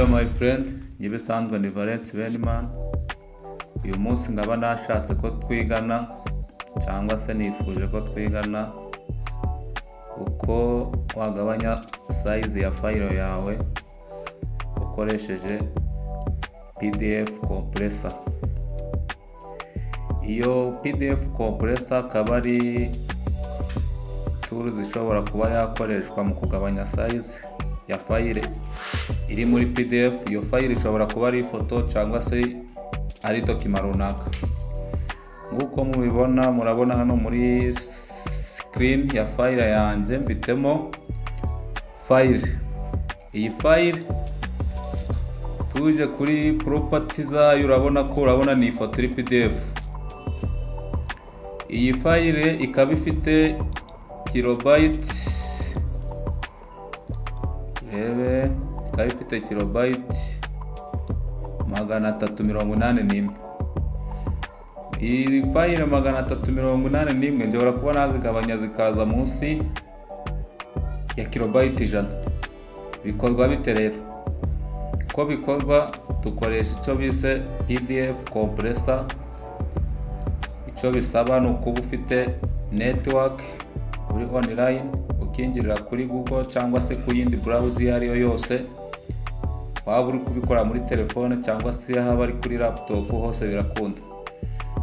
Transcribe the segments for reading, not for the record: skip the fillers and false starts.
Hello my friend, nyibisanzwe ni Valence Benman. Uyu munsi ngaba nashatse ko twigana cyangwa se nifuje ko twigana uko wagabanya size ya file yawe ukoresheje PDF compressor. Iyo PDF compressor akaba ari tool zishobora kuba yakoreshwa mu kugabanya size ya file iri muri PDF. Iyo file ishobora kuba ari ifoto cyangwa se ari document runaka. Nguko mubibona, murabona hano muri screen ya file yanjye mfitemo file. Iyi file tuje kuri properties zayo, urabona ni ifoto iri PDF. Iyi file ikaba ifite kilobyte ikaba ifite kilobyte 381. Iyi file 381 njobora kuba nazigabanya zikaza munsi ya kilobyte 100. Bikorwa bite rero? Ko bikorwa dukoresha icyo bise PDF compressor. Icyo bisaba ni ukuba ufite network uri online, ukinjirira kuri Google cyangwa se ku yindi browser iyo ariyo yose. Waba uri kubikora muri telefone cyangwa se haba ari kuri laptop, hose birakunda.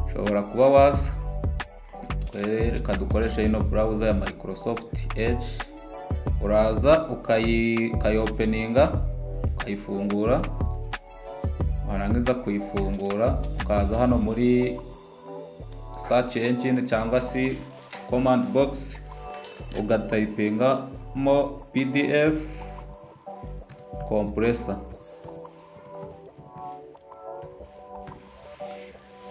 Ushobora kuba waza reka dukoresha ino browser ya Microsoft Edge. Uraza ukayopeninga, ukayifungura. Warangiza kuyifungura ukaza hano muri search engine cyangwa se command box, ugatayipinga mo PDF compressor.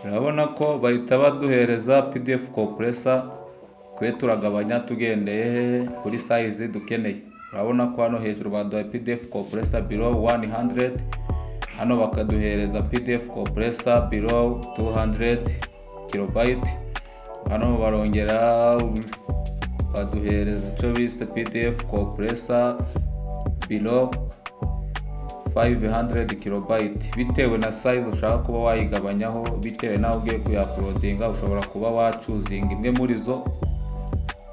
Urabona ko bahita baduhereza PDF compressor. Twe turagabanya tugendeye kuri size dukeneye. Urabona ko hano hejuru baduha PDF compressor below 100, hano bakaduhereza PDF compressor below 200 kilobyte, hano barongera baduhereza icyo bise PDF compressor below 500 kilobyte. Bitewe na size ushaka kuba wayigabanyaho, bitewe naho ugiye kuyauploadinga, ushobora kuba wachuzinga imwe muri zo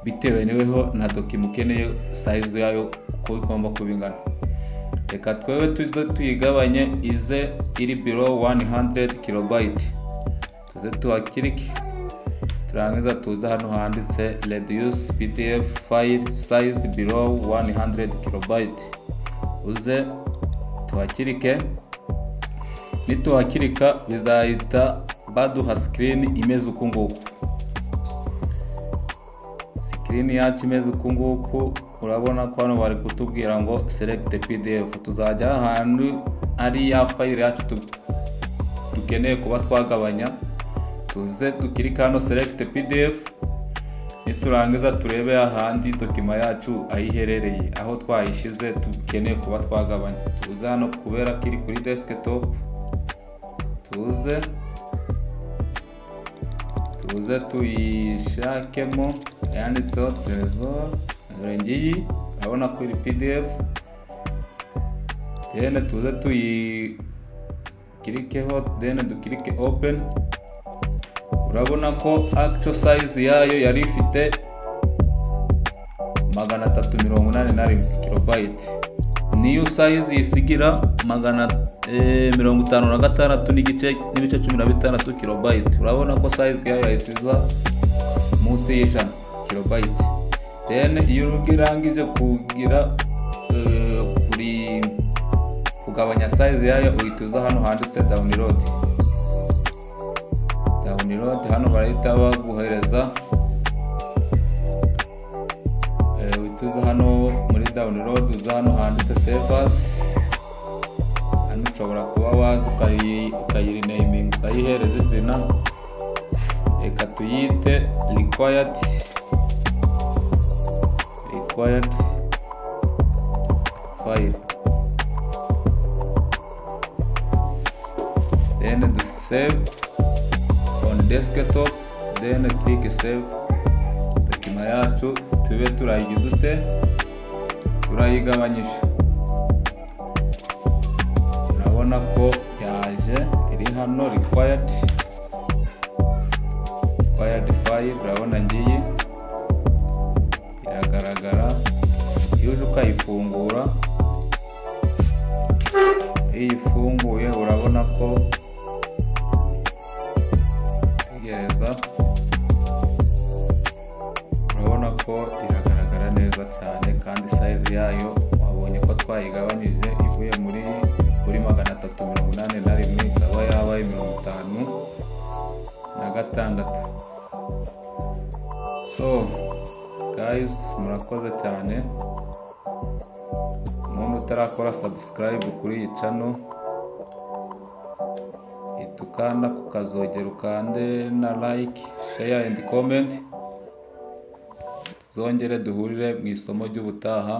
bitewe niweho na document ukeneye size yayo uko igomba kubingana. Reka twewe tuyigabanye ize iri below 100 kilobyte. Tuze tuhakirike, turangiza tuza hano handitse reduce PDF file size below 100 kilobyte. Uze tuhakirike. Nituhakirika bizahita baduha screen imeze uku nguku. Screen yacu imeze uku nguku. Urabona ko hano bari kutubwira ngo select PDF. Tuzajya ahantu ari ya file yacu dukeneye kuba twagabanya. Tuze dukirika hano select PDF. Niturangiza turebe ahandi document yacu ayiherereye, aho twayishize dukeneye kuba twagabanya. Tuze hano kubera kiri kuri desktop, tuze tuyishakemo yanditseho Trezor ngiyi. Urabona ko iri PDF. Then tuze tuyikirikeho, then dukirike open. Urabona ko actual size yayo yari ifite 381 kilobyte. Niyo size isigira 56 n'ibice 16 kilobyte. Urabona ko size yayo yasiza munsi y'ijana kilobyte. Then iyo urangije kugira kuri kugabanya size yayo, uhituza hano handitse download. Hano barahita baguhereza uhituza hano muri download, uza hano handitse save as. Hano ushobora kuba waza ukayirenaming, ukayihereza izina. Reka tuyite required file. Then the save on desktop, then click save. Document yacu tube turayigize turayigabanyisha. urabona ko yaje iri hano required file, urabona ngiyi iragaragara. Iyo uje ukayifungura, iyo ifunguye urabona ko tegereza, urabona ko iragaragara neza cyane, kandi size yayo wabonye ko twayigabanyije ivuye muri 381 ikaba yabaye 56. So guys, murakoze cyane. Umuntu utarakora subscribe kuri iyi channel, itukanda kukazogera ukande na like, share and comment. Tuzongere duhurire mu isomo ry'ubutaha.